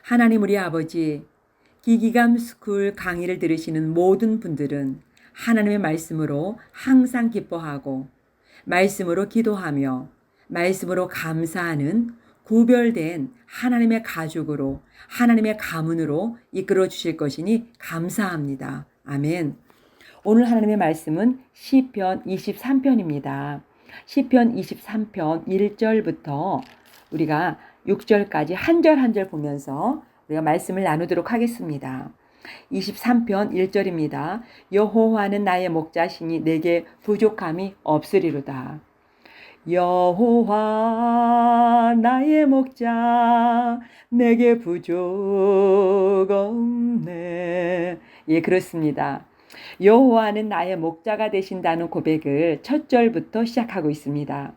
하나님 우리 아버지, 기기감 스쿨 강의를 들으시는 모든 분들은 하나님의 말씀으로 항상 기뻐하고 말씀으로 기도하며 말씀으로 감사하는 구별된 하나님의 가족으로 하나님의 가문으로 이끌어 주실 것이니 감사합니다. 아멘. 오늘 하나님의 말씀은 시편 23편입니다. 시편 23편 1절부터 우리가 6절까지 한 절 한 절 보면서 우리가 말씀을 나누도록 하겠습니다. 23편 1절입니다. 여호와는 나의 목자시니 내게 부족함이 없으리로다. 여호와 나의 목자 내게 부족 없네. 예, 그렇습니다. 여호와는 나의 목자가 되신다는 고백을 첫 절부터 시작하고 있습니다.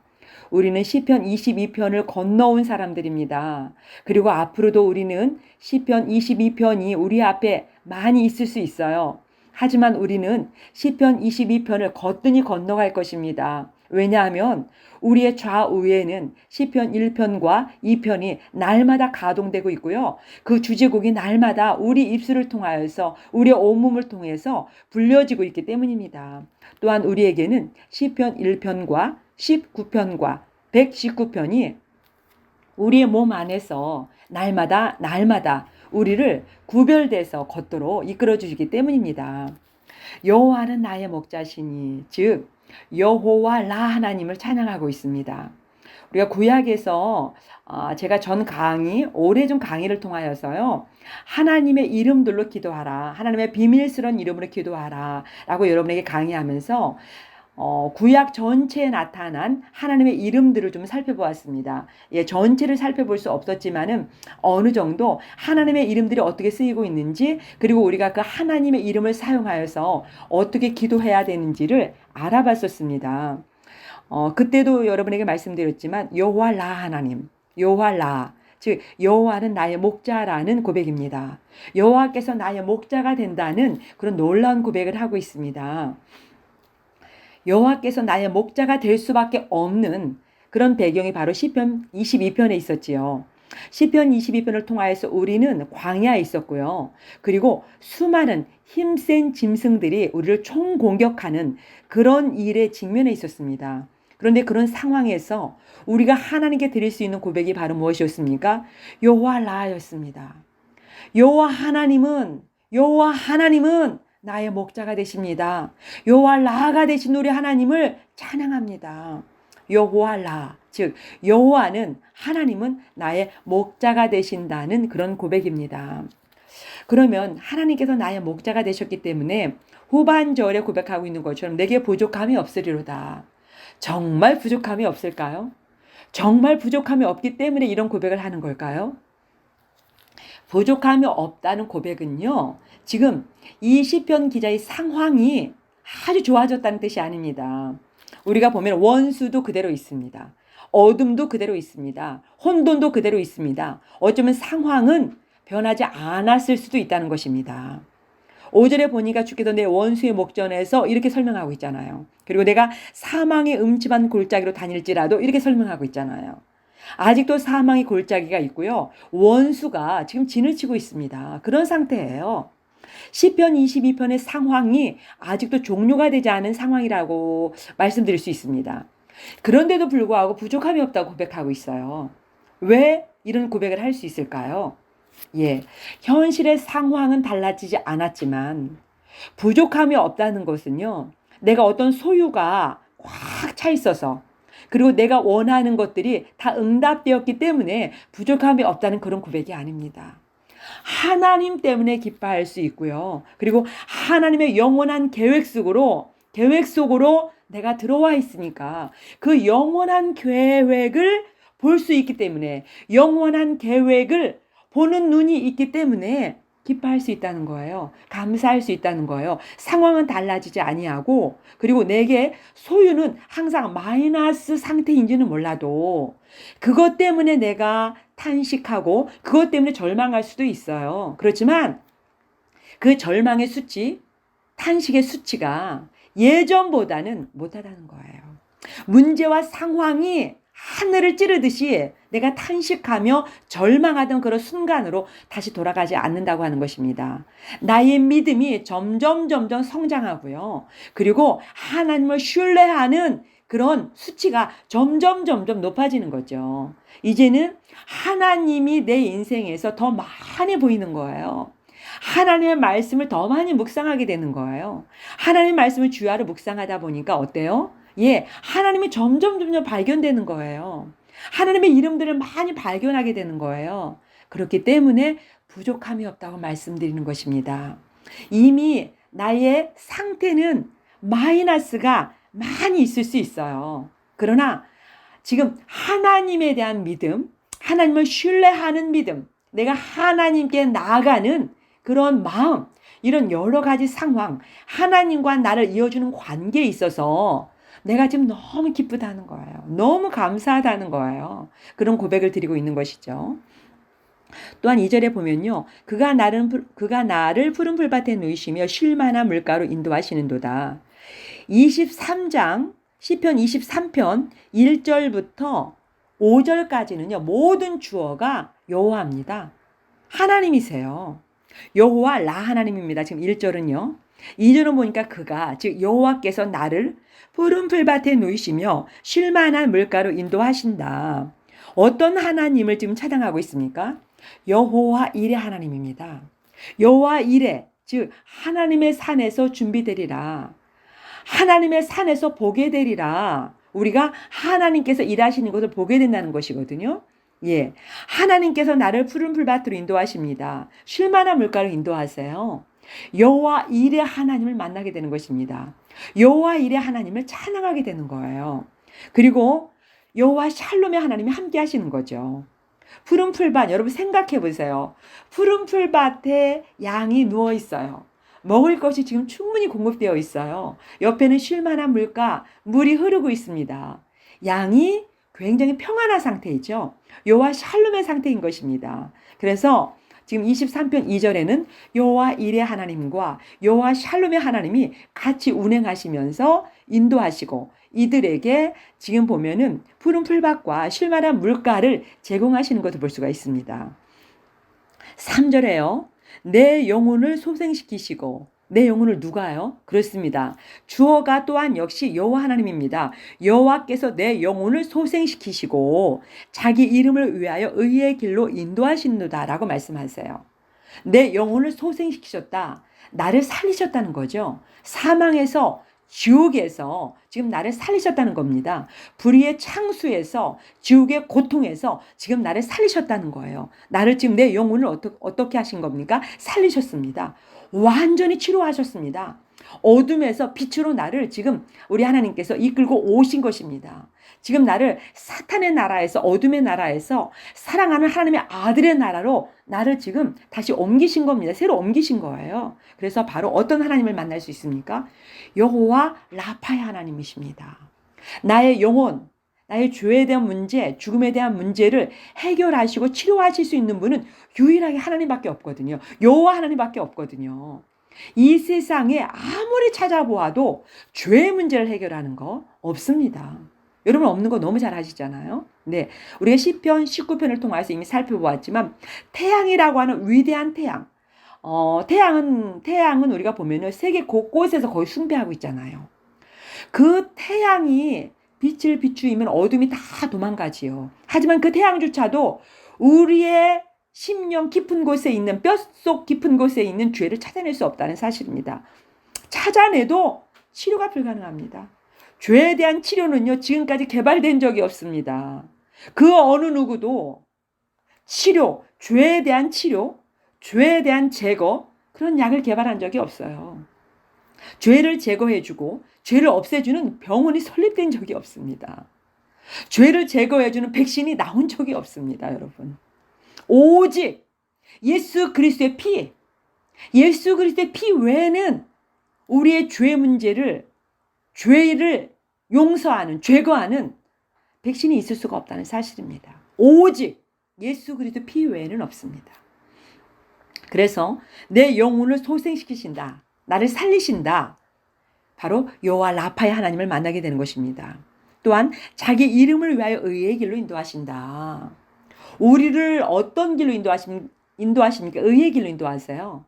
우리는 시편 22편을 건너온 사람들입니다. 그리고 앞으로도 우리는 시편 22편이 우리 앞에 많이 있을 수 있어요. 하지만 우리는 시편 22편을 거뜬히 건너갈 것입니다. 왜냐하면 우리의 좌우에는 시편 1편과 2편이 날마다 가동되고 있고요. 그 주제곡이 날마다 우리 입술을 통하여서 우리의 온몸을 통해서 불려지고 있기 때문입니다. 또한 우리에게는 시편 1편과 19편과 119편이 우리의 몸 안에서 날마다 우리를 구별돼서 걷도록 이끌어 주시기 때문입니다. 여호와는 나의 목자시니, 즉 여호와 라 하나님을 찬양하고 있습니다. 우리가 구약에서 제가 오래전 강의를 통하여서요, 하나님의 이름들로 기도하라, 하나님의 비밀스러운 이름으로 기도하라 라고 여러분에게 강의하면서 구약 전체에 나타난 하나님의 이름들을 좀 살펴보았습니다. 예, 전체를 살펴볼 수 없었지만은 어느 정도 하나님의 이름들이 어떻게 쓰이고 있는지, 그리고 우리가 그 하나님의 이름을 사용하여서 어떻게 기도해야 되는지를 알아봤었습니다. 그때도 여러분에게 말씀드렸지만 여호와 라 하나님, 여호와 라, 즉 여호와는 나의 목자라는 고백입니다. 여호와께서 나의 목자가 된다는 그런 놀라운 고백을 하고 있습니다. 여호와께서 나의 목자가 될 수밖에 없는 그런 배경이 바로 시편 22편에 있었지요. 시편 22편을 통하여서 우리는 광야에 있었고요. 그리고 수많은 힘센 짐승들이 우리를 총공격하는 그런 일에 직면해 있었습니다. 그런데 그런 상황에서 우리가 하나님께 드릴 수 있는 고백이 바로 무엇이었습니까? 여호와 라였습니다. 여호와 하나님은 나의 목자가 되십니다. 여호와 라가 되신 우리 하나님을 찬양합니다. 여호와 라, 즉 여호와는, 하나님은 나의 목자가 되신다는 그런 고백입니다. 그러면 하나님께서 나의 목자가 되셨기 때문에 후반절에 고백하고 있는 것처럼 내게 부족함이 없으리로다. 정말 부족함이 없을까요? 정말 부족함이 없기 때문에 이런 고백을 하는 걸까요? 부족함이 없다는 고백은요, 지금 이 시편 기자의 상황이 아주 좋아졌다는 뜻이 아닙니다. 우리가 보면 원수도 그대로 있습니다. 어둠도 그대로 있습니다. 혼돈도 그대로 있습니다. 어쩌면 상황은 변하지 않았을 수도 있다는 것입니다. 5절에 보니까 주께서 내 원수의 목전에서 이렇게 설명하고 있잖아요. 그리고 내가 사망의 음침한 골짜기로 다닐지라도 이렇게 설명하고 있잖아요. 아직도 사망의 골짜기가 있고요. 원수가 지금 진을 치고 있습니다. 그런 상태예요. 시편 22편의 상황이 아직도 종료가 되지 않은 상황이라고 말씀드릴 수 있습니다. 그런데도 불구하고 부족함이 없다고 고백하고 있어요. 왜 이런 고백을 할 수 있을까요? 예, 현실의 상황은 달라지지 않았지만 부족함이 없다는 것은요, 내가 어떤 소유가 꽉 차 있어서, 그리고 내가 원하는 것들이 다 응답되었기 때문에 부족함이 없다는 그런 고백이 아닙니다. 하나님 때문에 기뻐할 수 있고요. 그리고 하나님의 영원한 계획 속으로 내가 들어와 있으니까 그 영원한 계획을 볼 수 있기 때문에, 영원한 계획을 보는 눈이 있기 때문에 기뻐할 수 있다는 거예요. 감사할 수 있다는 거예요. 상황은 달라지지 아니하고, 그리고 내게 소유는 항상 마이너스 상태인지는 몰라도 그것 때문에 내가 탄식하고 그것 때문에 절망할 수도 있어요. 그렇지만 그 절망의 수치, 탄식의 수치가 예전보다는 못하다는 거예요. 문제와 상황이 하늘을 찌르듯이 내가 탄식하며 절망하던 그런 순간으로 다시 돌아가지 않는다고 하는 것입니다. 나의 믿음이 점점 성장하고요. 그리고 하나님을 신뢰하는 그런 수치가 점점 높아지는 거죠. 이제는 하나님이 내 인생에서 더 많이 보이는 거예요. 하나님의 말씀을 더 많이 묵상하게 되는 거예요. 하나님의 말씀을 주야로 묵상하다 보니까 어때요? 예, 하나님이 점점 발견되는 거예요. 하나님의 이름들을 많이 발견하게 되는 거예요. 그렇기 때문에 부족함이 없다고 말씀드리는 것입니다. 이미 나의 상태는 마이너스가 많이 있을 수 있어요. 그러나 지금 하나님에 대한 믿음, 하나님을 신뢰하는 믿음, 내가 하나님께 나아가는 그런 마음, 이런 여러 가지 상황, 하나님과 나를 이어주는 관계에 있어서 내가 지금 너무 기쁘다는 거예요. 너무 감사하다는 거예요. 그런 고백을 드리고 있는 것이죠. 또한 2절에 보면요. 그가 나를 푸른 풀밭에 누이시며 쉴만한 물가로 인도하시는도다. 23장 시편 23편 1절부터 5절까지는요. 모든 주어가 여호와입니다. 하나님이세요. 여호와 라 하나님입니다. 지금 1절은요. 2절은 보니까 그가 즉 여호와께서 나를 푸른 풀밭에 누이시며 쉴만한 물가로 인도하신다. 어떤 하나님을 지금 찬양하고 있습니까? 여호와 일의 하나님입니다. 여호와 일의 즉 하나님의 산에서 준비되리라. 하나님의 산에서 보게 되리라. 우리가 하나님께서 일하시는 것을 보게 된다는 것이거든요. 예, 하나님께서 나를 푸른 풀밭으로 인도하십니다. 쉴만한 물가로 인도하세요. 여호와 일의 하나님을 만나게 되는 것입니다. 여호와 일의 하나님을 찬양하게 되는 거예요. 그리고 여호와 샬롬의 하나님이 함께 하시는 거죠. 푸른 풀밭, 여러분 생각해 보세요. 푸른 풀밭에 양이 누워 있어요. 먹을 것이 지금 충분히 공급되어 있어요. 옆에는 쉴만한 물가, 물이 흐르고 있습니다. 양이 굉장히 평안한 상태이죠. 여호와 샬롬의 상태인 것입니다. 그래서 지금 23편 2절에는 여호와 일의 하나님과 여호와 샬롬의 하나님이 같이 운행하시면서 인도하시고 이들에게 지금 보면은 푸른 풀밭과 쉴만한 물가를 제공하시는 것을 볼 수가 있습니다. 3절에요. 내 영혼을 소생시키시고 내 영혼을 누가요? 그렇습니다. 주어가 또한 역시 여호와 하나님입니다. 여호와께서 내 영혼을 소생시키시고 자기 이름을 위하여 의의 길로 인도하신도다라고 말씀하세요. 내 영혼을 소생시키셨다. 나를 살리셨다는 거죠. 사망에서 지옥에서 지금 나를 살리셨다는 겁니다. 불의의 창수에서 지옥의 고통에서 지금 나를 살리셨다는 거예요. 나를 지금 내 영혼을 어떻게 하신 겁니까? 살리셨습니다. 완전히 치료하셨습니다. 어둠에서 빛으로 나를 지금 우리 하나님께서 이끌고 오신 것입니다. 지금 나를 사탄의 나라에서 어둠의 나라에서 사랑하는 하나님의 아들의 나라로 나를 지금 다시 옮기신 겁니다. 새로 옮기신 거예요. 그래서 바로 어떤 하나님을 만날 수 있습니까? 여호와 라파의 하나님이십니다. 나의 영혼, 나의 죄에 대한 문제, 죽음에 대한 문제를 해결하시고 치료하실 수 있는 분은 유일하게 하나님밖에 없거든요. 여호와 하나님밖에 없거든요. 이 세상에 아무리 찾아보아도 죄의 문제를 해결하는 거 없습니다. 여러분 없는 거 너무 잘 아시잖아요. 네, 우리가 시편 19편을 통해서 이미 살펴보았지만 태양이라고 하는 위대한 태양, 태양은 우리가 보면은 세계 곳곳에서 거의 숭배하고 있잖아요. 그 태양이 빛을 비추이면 어둠이 다 도망가지요. 하지만 그 태양조차도 우리의 심령 깊은 곳에 있는 뼛속 깊은 곳에 있는 죄를 찾아낼 수 없다는 사실입니다. 찾아내도 치료가 불가능합니다. 죄에 대한 치료는요, 지금까지 개발된 적이 없습니다. 그 어느 누구도 치료, 죄에 대한 치료, 죄에 대한 제거, 그런 약을 개발한 적이 없어요. 죄를 제거해주고 죄를 없애주는 병원이 설립된 적이 없습니다. 죄를 제거해주는 백신이 나온 적이 없습니다, 여러분. 오직 예수 그리스도의 피, 예수 그리스도의 피 외에는 우리의 죄 문제를, 죄를 용서하는, 제거하는 백신이 있을 수가 없다는 사실입니다. 오직 예수 그리스도 피 외에는 없습니다. 그래서 내 영혼을 소생시키신다, 나를 살리신다, 바로 여호와 라파의 하나님을 만나게 되는 것입니다. 또한 자기 이름을 위하여 의의 길로 인도하신다. 우리를 어떤 길로 인도하십니까? 의의 길로 인도하세요.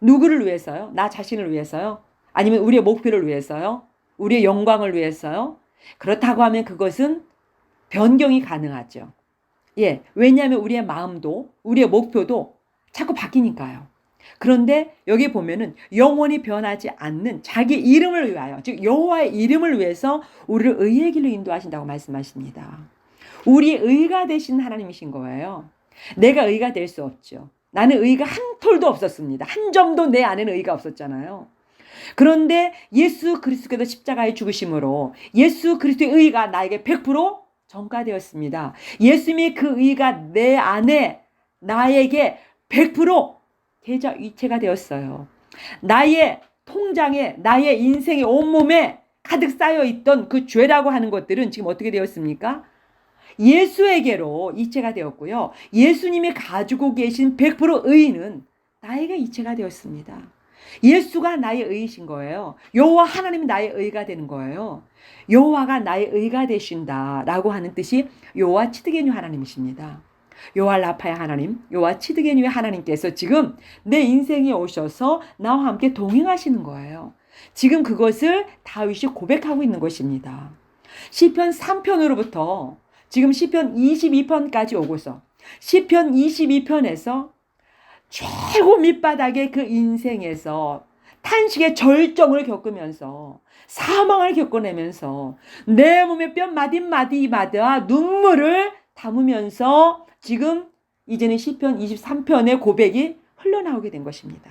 누구를 위해서요? 나 자신을 위해서요? 아니면 우리의 목표를 위해서요? 우리의 영광을 위해서요? 그렇다고 하면 그것은 변경이 가능하죠. 예, 왜냐하면 우리의 마음도 우리의 목표도 자꾸 바뀌니까요. 그런데 여기 보면은 영원히 변하지 않는 자기 이름을 위하여, 즉 여호와의 이름을 위해서 우리를 의의 길로 인도하신다고 말씀하십니다. 우리의 의가 되신 하나님이신 거예요. 내가 의가 될 수 없죠. 나는 의가 한 톨도 없었습니다. 한 점도 내 안에는 의가 없었잖아요. 그런데 예수 그리스도께서 십자가에 죽으심으로 예수 그리스도의 의가 나에게 100% 전가되었습니다. 예수님의 그 의가 내 안에 나에게 100% 계좌 이체가 되었어요. 나의 통장에 나의 인생의 온몸에 가득 쌓여 있던 그 죄라고 하는 것들은 지금 어떻게 되었습니까? 예수에게로 이체가 되었고요. 예수님이 가지고 계신 100% 의는 나에게 이체가 되었습니다. 예수가 나의 의이신 거예요. 여호와 하나님이 나의 의가 되는 거예요. 여호와가 나의 의가 되신다라고 하는 뜻이 여호와 치드게뉴 하나님이십니다. 여호와 라파의 하나님, 여호와 치드게뉴의 하나님께서 지금 내 인생에 오셔서 나와 함께 동행하시는 거예요. 지금 그것을 다윗이 고백하고 있는 것입니다. 시편 3편으로부터 지금 시편 22편까지 오고서 시편 22편에서 최고 밑바닥의 그 인생에서 탄식의 절정을 겪으면서 사망을 겪어내면서 내 몸의 뼈 마디마디마다 눈물을 담으면서 지금 이제는 시편 23편의 고백이 흘러나오게 된 것입니다.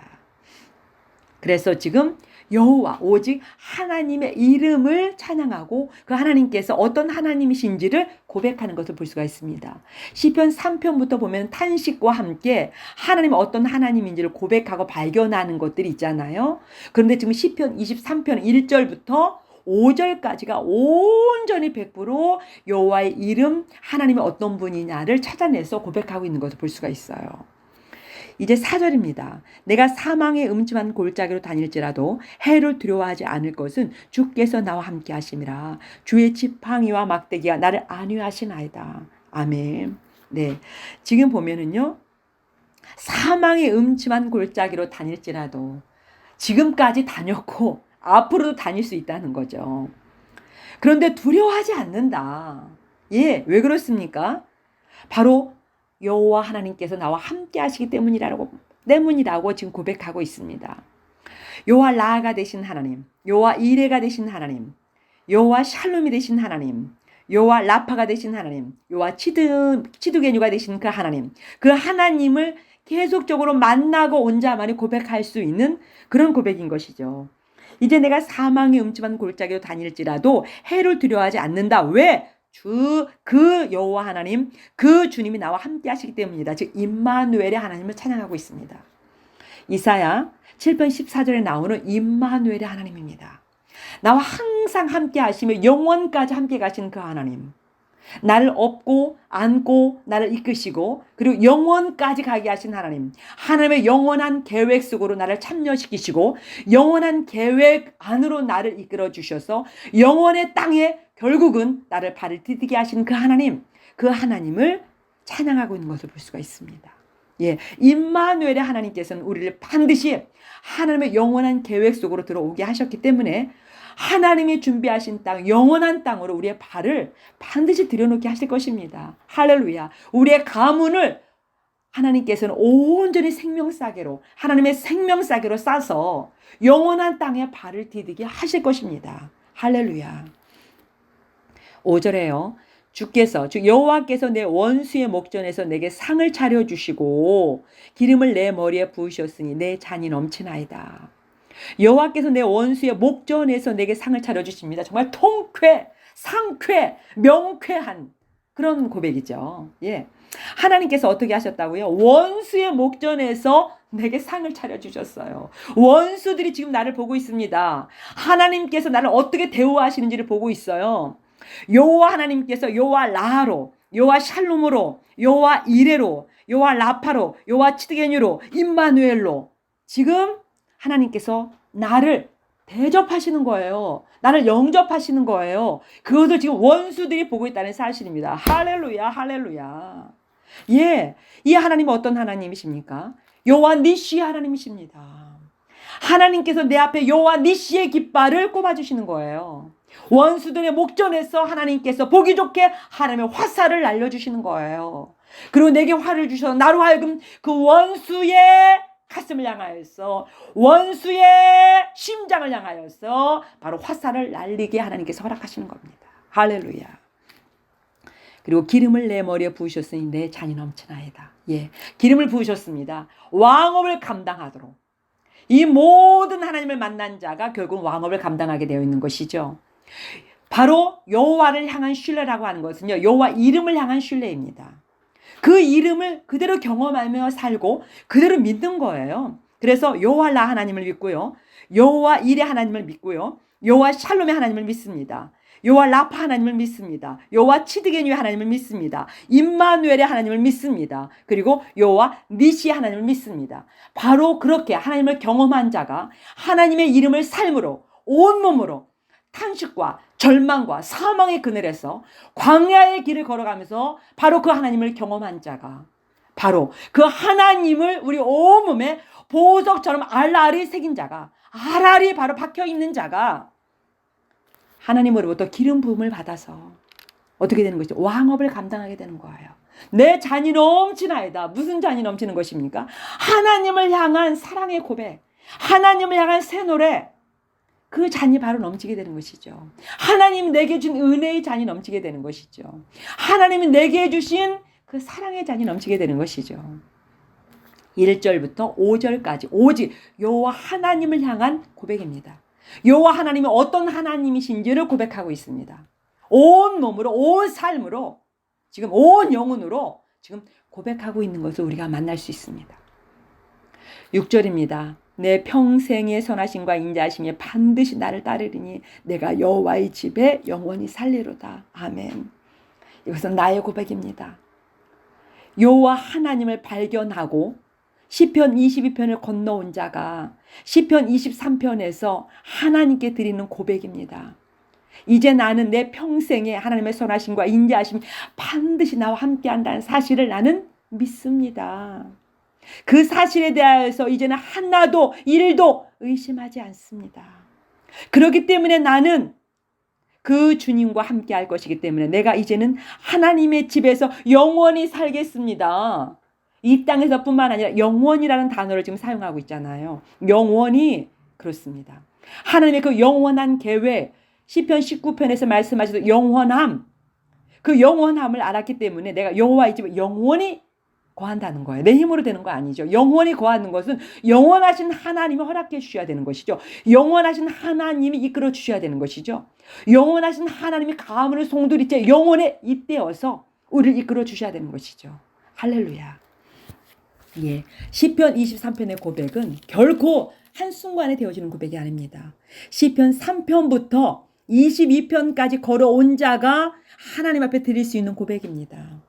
그래서 지금 여호와 오직 하나님의 이름을 찬양하고 그 하나님께서 어떤 하나님이신지를 고백하는 것을 볼 수가 있습니다. 시편 3편부터 보면 탄식과 함께 하나님이 어떤 하나님인지를 고백하고 발견하는 것들이 있잖아요. 그런데 지금 시편 23편 1절부터 5절까지가 온전히 100% 여호와의 이름, 하나님이 어떤 분이냐를 찾아내서 고백하고 있는 것을 볼 수가 있어요. 이제 4절입니다. 내가 사망의 음침한 골짜기로 다닐지라도 해를 두려워하지 않을 것은 주께서 나와 함께 하심이라. 주의 지팡이와 막대기가 나를 안위하시나이다. 아멘. 네, 지금 보면은요, 사망의 음침한 골짜기로 다닐지라도 지금까지 다녔고 앞으로도 다닐 수 있다는 거죠. 그런데 두려워하지 않는다. 예, 왜 그렇습니까? 바로 여호와 하나님께서 나와 함께 하시기 때문이라고 지금 고백하고 있습니다. 여호와 라가 되신 하나님, 여호와 이레가 되신 하나님, 여호와 샬롬이 되신 하나님, 여호와 라파가 되신 하나님, 여호와 치두게뉴가 되신 그 하나님, 그 하나님을 계속적으로 만나고 온 자만이 고백할 수 있는 그런 고백인 것이죠. 이제 내가 사망의 음침한 골짜기로 다닐지라도 해를 두려워하지 않는다. 왜? 그 여호와 하나님, 그 주님이 나와 함께 하시기 때문이다. 즉 임마누엘의 하나님을 찬양하고 있습니다. 이사야 7편 14절에 나오는 임마누엘의 하나님입니다. 나와 항상 함께 하시며 영원까지 함께 가신 그 하나님, 나를 업고 안고 나를 이끄시고 그리고 영원까지 가게 하신 하나님, 하나님의 영원한 계획 속으로 나를 참여시키시고 영원한 계획 안으로 나를 이끌어 주셔서 영원의 땅에 결국은 나를 발을 디디게 하신 그 하나님, 그 하나님을 찬양하고 있는 것을 볼 수가 있습니다. 예, 임마누엘의 하나님께서는 우리를 반드시 하나님의 영원한 계획 속으로 들어오게 하셨기 때문에 하나님이 준비하신 땅, 영원한 땅으로 우리의 발을 반드시 들여놓게 하실 것입니다. 할렐루야. 우리의 가문을 하나님께서는 온전히 생명싸개로, 하나님의 생명싸개로 싸서 영원한 땅에 발을 디디게 하실 것입니다. 할렐루야. 5절에요. 주께서, 즉 여호와께서 내 원수의 목전에서 내게 상을 차려주시고 기름을 내 머리에 부으셨으니 내 잔이 넘치나이다. 여호와께서 내 원수의 목전에서 내게 상을 차려주십니다. 정말 통쾌, 상쾌, 명쾌한 그런 고백이죠. 예, 하나님께서 어떻게 하셨다고요? 원수의 목전에서 내게 상을 차려주셨어요. 원수들이 지금 나를 보고 있습니다. 하나님께서 나를 어떻게 대우하시는지를 보고 있어요. 여호와 하나님께서 여호와 라하로, 여호와 샬롬으로, 여호와 이레로, 여호와 라파로, 여호와 치드게뉴로, 임마누엘로 지금 하나님께서 나를 대접하시는 거예요. 나를 영접하시는 거예요. 그것을 지금 원수들이 보고 있다는 사실입니다. 할렐루야, 할렐루야. 예, 이 하나님은 어떤 하나님이십니까? 여호와 니시 하나님이십니다. 하나님께서 내 앞에 여호와 니시의 깃발을 꼽아주시는 거예요. 원수들의 목전에서 하나님께서 보기 좋게 하나님의 화살을 날려주시는 거예요. 그리고 내게 화를 주셔서 나로 하여금 그 원수의 가슴을 향하여서 원수의 심장을 향하여서 바로 화살을 날리게 하나님께서 허락하시는 겁니다. 할렐루야. 그리고 기름을 내 머리에 부으셨으니 내 잔이 넘치나이다. 예, 기름을 부으셨습니다. 왕업을 감당하도록. 이 모든 하나님을 만난 자가 결국 왕업을 감당하게 되어 있는 것이죠. 바로 여호와를 향한 신뢰라고 하는 것은요, 여호와 이름을 향한 신뢰입니다. 그 이름을 그대로 경험하며 살고 그대로 믿는 거예요. 그래서 여호와 라 하나님을 믿고요, 여호와 이레 하나님을 믿고요, 여호와 샬롬의 하나님을 믿습니다. 여호와 라파 하나님을 믿습니다. 여호와 치드게뉴의 하나님을 믿습니다. 임마누엘의 하나님을 믿습니다. 그리고 여호와 니시 하나님을 믿습니다. 바로 그렇게 하나님을 경험한 자가 하나님의 이름을 삶으로 온몸으로 탄식과 절망과 사망의 그늘에서 광야의 길을 걸어가면서 바로 그 하나님을 경험한 자가, 바로 그 하나님을 우리 온몸에 보석처럼 알알이 새긴 자가, 알알이 바로 박혀있는 자가 하나님으로부터 기름 부음을 받아서 어떻게 되는 것이죠? 왕업을 감당하게 되는 거예요. 내 잔이 넘치나이다. 무슨 잔이 넘치는 것입니까? 하나님을 향한 사랑의 고백, 하나님을 향한 새 노래, 그 잔이 바로 넘치게 되는 것이죠. 하나님 내게 준 은혜의 잔이 넘치게 되는 것이죠. 하나님이 내게 주신 그 사랑의 잔이 넘치게 되는 것이죠. 1절부터 5절까지 오직 여호와 하나님을 향한 고백입니다. 여호와 하나님이 어떤 하나님이신지를 고백하고 있습니다. 온 몸으로, 온 삶으로, 지금 온 영혼으로 지금 고백하고 있는 것을 우리가 만날 수 있습니다. 6절입니다. 내 평생의 선하심과 인자하심이 반드시 나를 따르리니 내가 여호와의 집에 영원히 살리로다. 아멘. 이것은 나의 고백입니다. 여호와 하나님을 발견하고 시편 22편을 건너온 자가 시편 23편에서 하나님께 드리는 고백입니다. 이제 나는 내 평생에 하나님의 선하심과 인자하심이 반드시 나와 함께한다는 사실을 나는 믿습니다. 그 사실에 대하여서 이제는 하나도 일도 의심하지 않습니다. 그렇기 때문에 나는 그 주님과 함께 할 것이기 때문에 내가 이제는 하나님의 집에서 영원히 살겠습니다. 이 땅에서 뿐만 아니라 영원이라는 단어를 지금 사용하고 있잖아요. 영원히 그렇습니다. 하나님의 그 영원한 계획, 시편 19편에서 말씀하셔서 영원함, 그 영원함을 알았기 때문에 내가 여호와의 집에 영원히 거한다는 거예요. 내 힘으로 되는 거 아니죠. 영원히 거하는 것은 영원하신 하나님이 허락해 주셔야 되는 것이죠. 영원하신 하나님이 이끌어 주셔야 되는 것이죠. 영원하신 하나님이 가문을 송두리째 영원에 잇대어서 우리를 이끌어 주셔야 되는 것이죠. 할렐루야. 예, 시편 23편의 고백은 결코 한순간에 되어지는 고백이 아닙니다. 시편 3편부터 22편까지 걸어온 자가 하나님 앞에 드릴 수 있는 고백입니다.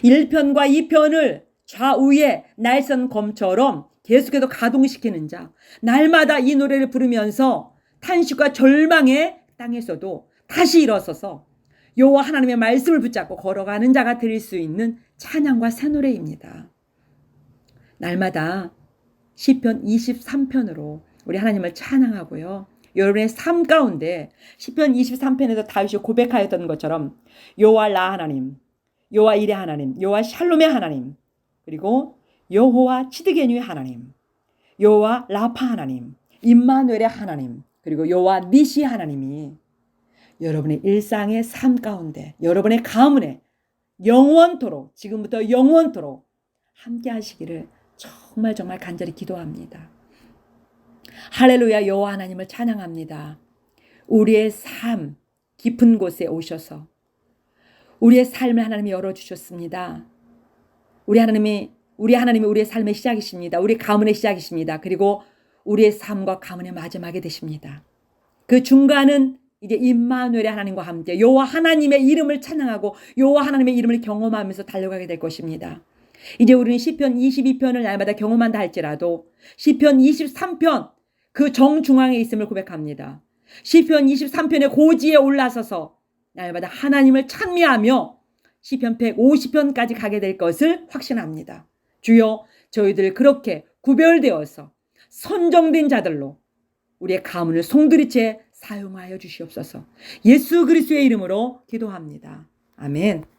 1편과 2편을 좌우에 날선 검처럼 계속해서 가동시키는 자, 날마다 이 노래를 부르면서 탄식과 절망의 땅에서도 다시 일어서서 여호와 하나님의 말씀을 붙잡고 걸어가는 자가 드릴 수 있는 찬양과 새 노래입니다. 날마다 시편 23편으로 우리 하나님을 찬양하고요. 여러분의 삶 가운데 시편 23편에서 다윗이 고백하였던 것처럼 여호와 라 하나님, 여호와 이레 하나님, 여호와 샬롬의 하나님, 그리고 여호와 치드게뉴의 하나님, 여호와 라파 하나님, 임마누엘의 하나님, 그리고 여호와 니시 하나님이 여러분의 일상의 삶 가운데, 여러분의 가문에 영원토록, 지금부터 영원토록 함께 하시기를 정말 간절히 기도합니다. 할렐루야. 여호와 하나님을 찬양합니다. 우리의 삶 깊은 곳에 오셔서 우리의 삶을 하나님이 열어주셨습니다. 우리 하나님이 우리의 삶의 시작이십니다. 우리 가문의 시작이십니다. 그리고 우리의 삶과 가문의 마지막이 되십니다. 그 중간은 이제 임마누엘의 하나님과 함께 여호와 하나님의 이름을 찬양하고 여호와 하나님의 이름을 경험하면서 달려가게 될 것입니다. 이제 우리는 시편 22편을 날마다 경험한다 할지라도 시편 23편 그 정중앙에 있음을 고백합니다. 시편 23편의 고지에 올라서서 날마다 하나님을 찬미하며 시편 150편까지 가게 될 것을 확신합니다. 주여, 저희들 그렇게 구별되어서 선정된 자들로 우리의 가문을 송두리째 사용하여 주시옵소서. 예수 그리스도의 이름으로 기도합니다. 아멘.